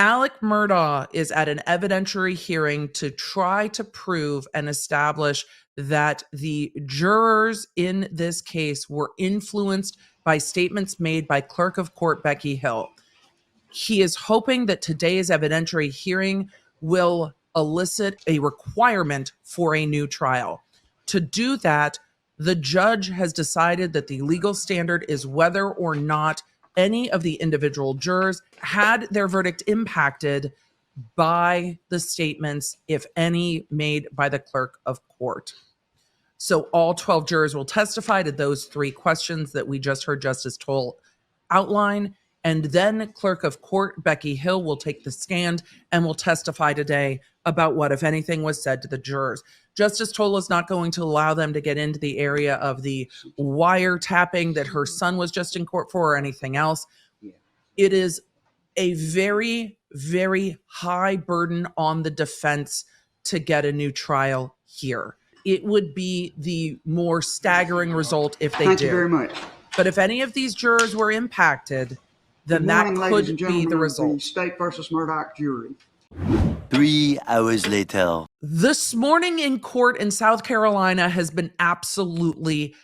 Alec Murdaugh is at an evidentiary hearing to try to prove and establish that the jurors in this case were influenced by statements made by Clerk of Court Becky Hill. He is hoping that today's evidentiary hearing will elicit a requirement for a new trial. To do that, the judge has decided that the legal standard is whether or not any of the individual jurors had their verdict impacted by the statements, if any, made by the clerk of court. So all 12 jurors will testify to those three questions that we just heard Justice Toal outline. And then Clerk of Court Becky Hill will take the stand and will testify today about what, if anything, was said to the jurors. Justice Toal is not going to allow them to get into the area of the wiretapping that her son was just in court for or anything else. It is a very, very high burden on the defense to get a new trial here. It would be the more staggering result if they do. Thank you very much. But if any of these jurors were impacted, then that could be the result. The State versus Murdaugh jury. 3 hours later. This morning in court in South Carolina has been absolutely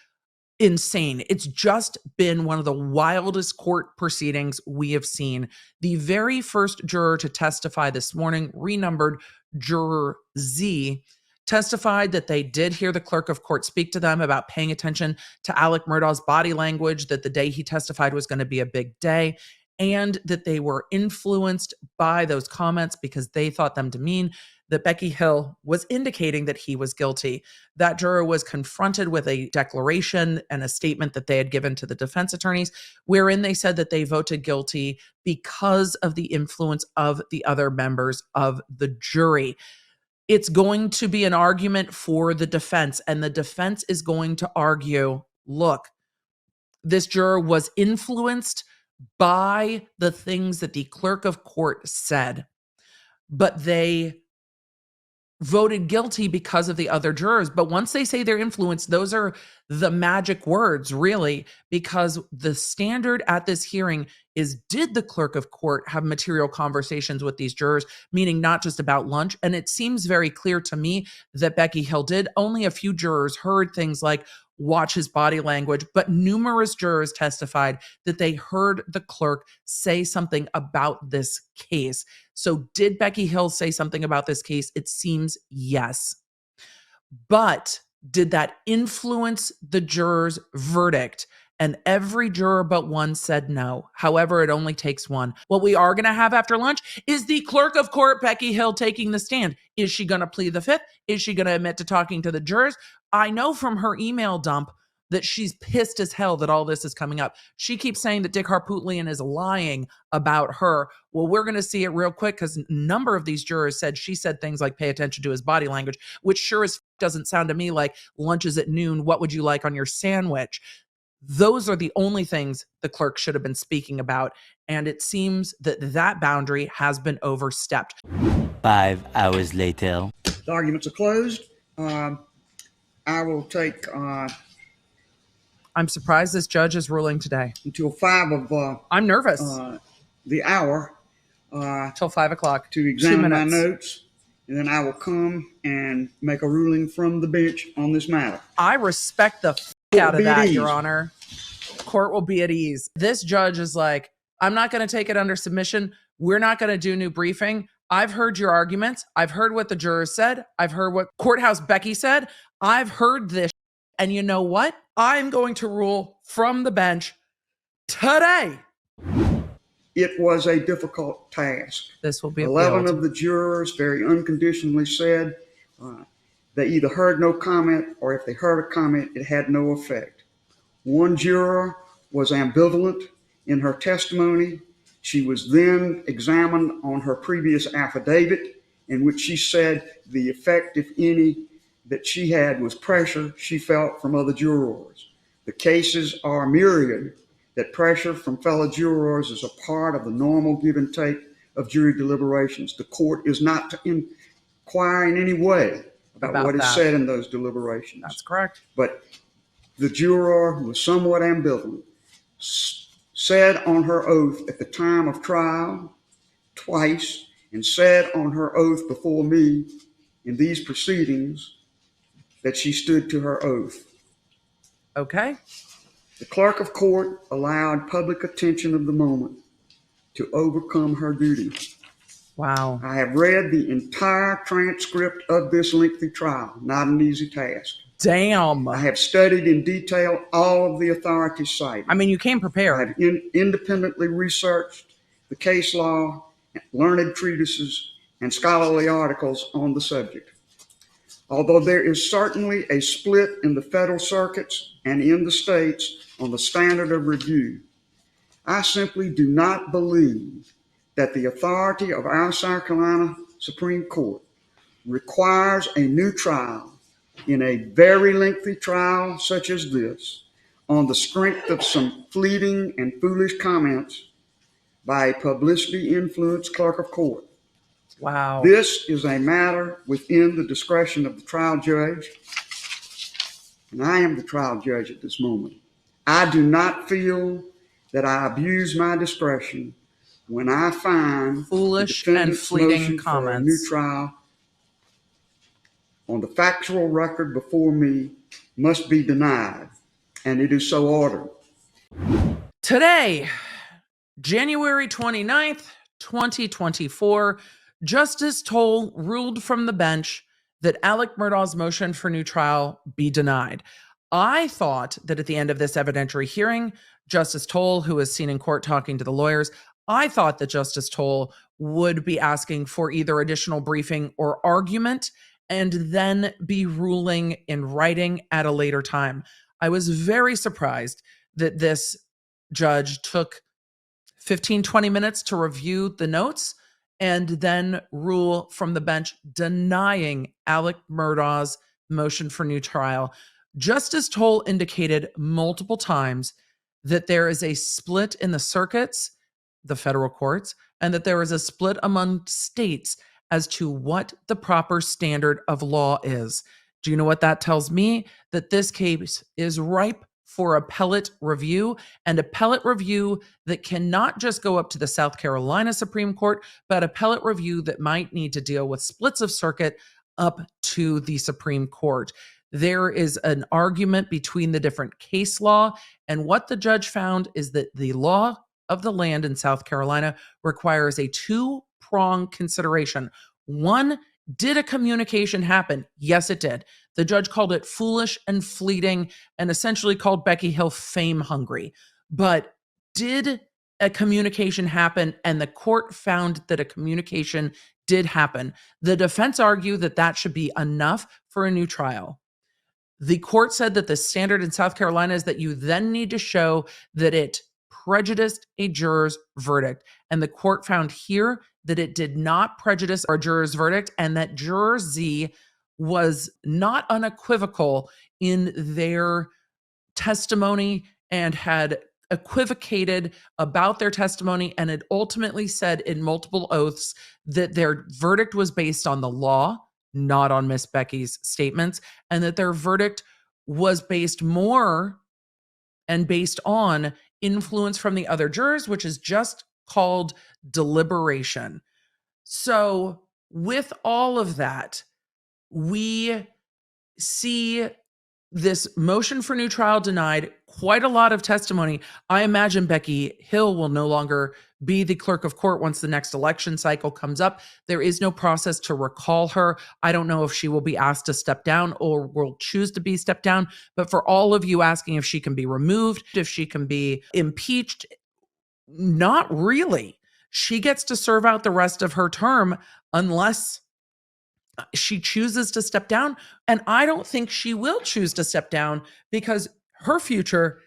insane. It's just been one of the wildest court proceedings we have seen. The very first juror to testify this morning, renumbered Juror Z, testified that they did hear the clerk of court speak to them about paying attention to Alec Murdaugh's body language, that the day he testified was going to be a big day, and that they were influenced by those comments because they thought them to mean that Becky Hill was indicating that he was guilty. That juror was confronted with a declaration and a statement that they had given to the defense attorneys, wherein they said that they voted guilty because of the influence of the other members of the jury. It's going to be an argument for the defense, and the defense is going to argue, look, this juror was influenced by the things that the clerk of court said, but they voted guilty because of the other jurors. But once they say they're influenced, those are the magic words, really, because the standard at this hearing is, did the clerk of court have material conversations with these jurors, meaning not just about lunch? And it seems very clear to me that Becky Hill did. Only a few jurors heard things like, watch his body language, but numerous jurors testified that they heard the clerk say something about this case. So did Becky Hill say something about this case? It seems yes. But did that influence the jurors' verdict? And every juror but one said no. However, it only takes one. What we are going to have after lunch is the clerk of court, Becky Hill, taking the stand. Is she going to plead the fifth? Is she going to admit to talking to the jurors? I know from her email dump that she's pissed as hell that all this is coming up. She keeps saying that Dick Harpootlian is lying about her. Well, we're going to see it real quick because a number of these jurors said she said things like pay attention to his body language, which sure as doesn't sound to me like lunch is at noon. What would you like on your sandwich? Those are the only things the clerk should have been speaking about. And it seems that that boundary has been overstepped. 5 hours later. The arguments are closed. I will take I'm surprised this judge is ruling today. until 5 of I'm nervous. the hour Till 5 o'clock. to examine my notes, and then I will come and make a ruling from the bench on this matter. I respect the out of that, Your Honor. Court will be at ease. This judge is like, I'm not going to take it under submission. We're not going to do new briefing. I've heard your arguments. I've heard what the jurors said. I've heard what Courthouse Becky said. I've heard this. And you know what? I'm going to rule from the bench today. It was a difficult task. This will be 11 appealed. of the jurors very unconditionally said they either heard no comment, or if they heard a comment, it had no effect. One juror was ambivalent in her testimony. She was then examined on her previous affidavit, in which she said the effect, if any, that she had was pressure she felt from other jurors. The cases are myriad that pressure from fellow jurors is a part of the normal give and take of jury deliberations. The court is not to inquire in any way about what is said in those deliberations. That's correct. But the juror, who was somewhat ambivalent, said on her oath at the time of trial twice and said on her oath before me in these proceedings that she stood to her oath. Okay. The clerk of court allowed public attention of the moment to overcome her duty. Wow. I have read the entire transcript of this lengthy trial, not an easy task. Damn. I have studied in detail all of the authorities cited. I mean, you came I prepared. have independently researched the case law, learned treatises, and scholarly articles on the subject. Although there is certainly a split in the federal circuits and in the states on the standard of review, I simply do not believe that the authority of our South Carolina Supreme Court requires a new trial in a very lengthy trial such as this on the strength of some fleeting and foolish comments by a publicity-influenced clerk of court. Wow. This is a matter within the discretion of the trial judge, and I am the trial judge at this moment. I do not feel that I abuse my discretion when I find Foolish the and defendant's fleeting motion for a new comments. trial on the factual record before me must be denied, and it is so ordered. Today, January 29th, 2024, Justice Toal ruled from the bench that Alec Murdaugh's motion for new trial be denied. I thought that at the end of this evidentiary hearing, Justice Toal, who was seen in court talking to the lawyers, I thought that Justice Toal would be asking for either additional briefing or argument and then be ruling in writing at a later time. I was very surprised that this judge took 15, 20 minutes to review the notes and then rule from the bench denying Alec Murdaugh's motion for new trial. Justice Toal indicated multiple times that there is a split in the circuits, the federal courts, and that there is a split among states as to what the proper standard of law is. Do you know what that tells me? That this case is ripe for appellate review, and appellate review that cannot just go up to the South Carolina Supreme Court, but appellate review that might need to deal with splits of circuit up to the Supreme Court. There is an argument between the different case law, and what the judge found is that the law of the land in South Carolina requires a two-pronged consideration. One, did a communication happen? Yes, it did. The judge called it foolish and fleeting and essentially called Becky Hill fame hungry. But did a communication happen? And the court found that a communication did happen. The defense argued that that should be enough for a new trial. The court said that the standard in South Carolina is that you then need to show that it prejudiced a juror's verdict. And the court found here that it did not prejudice a juror's verdict and that Juror Z was not unequivocal in their testimony and had equivocated about their testimony and had ultimately said in multiple oaths that their verdict was based on the law, not on Miss Becky's statements, and that their verdict was based more and based on influence from the other jurors, which is just called deliberation. So with all of that, we see this motion for new trial denied, quite a lot of testimony. I imagine Becky Hill will no longer be the clerk of court once the next election cycle comes up. There is no process to recall her. I don't know if she will be asked to step down or will choose to be stepped down. But for all of you asking if she can be removed, if she can be impeached, not really. She gets to serve out the rest of her term unless she chooses to step down. And I don't think she will choose to step down because her future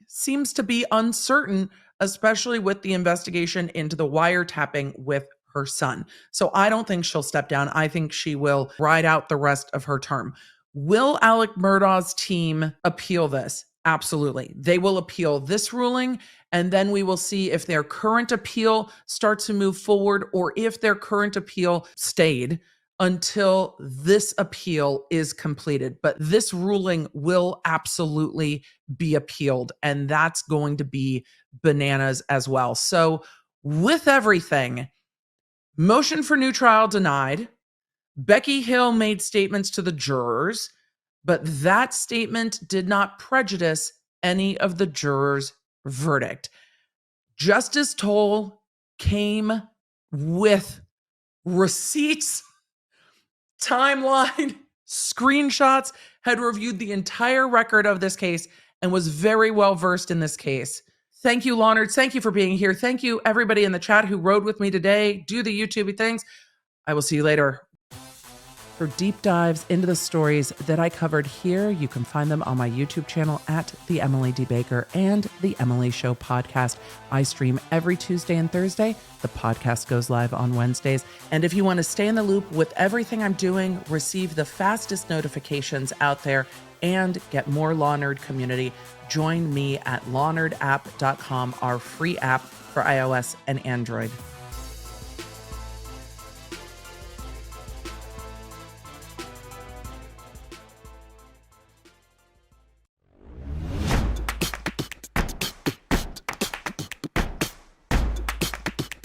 seems to be uncertain, especially with the investigation into the wiretapping with her son. So I don't think she'll step down. I think she will ride out the rest of her term. Will Alec Murdaugh's team appeal this? Absolutely. They will appeal this ruling, and then we will see if their current appeal starts to move forward or if their current appeal stayed until this appeal is completed. But this ruling will absolutely be appealed, and that's going to be bananas as well. So with everything. Motion for new trial denied. Becky Hill made statements to the jurors, but that statement did not prejudice any of the jurors' verdict. Justice Toal came with receipts, timeline, screenshots, had reviewed the entire record of this case, and was very well versed in this case. Thank you, Law Nerds. Thank you for being here. Thank you, everybody in the chat who rode with me today. Do the YouTube things. I will see you later. For deep dives into the stories that I covered here, you can find them on my YouTube channel at The Emily D. Baker and The Emily Show podcast. I stream every Tuesday and Thursday. The podcast goes live on Wednesdays. And if you want to stay in the loop with everything I'm doing, receive the fastest notifications out there, and get more Law Nerd community, join me at lawnerdapp.com, our free app for iOS and Android.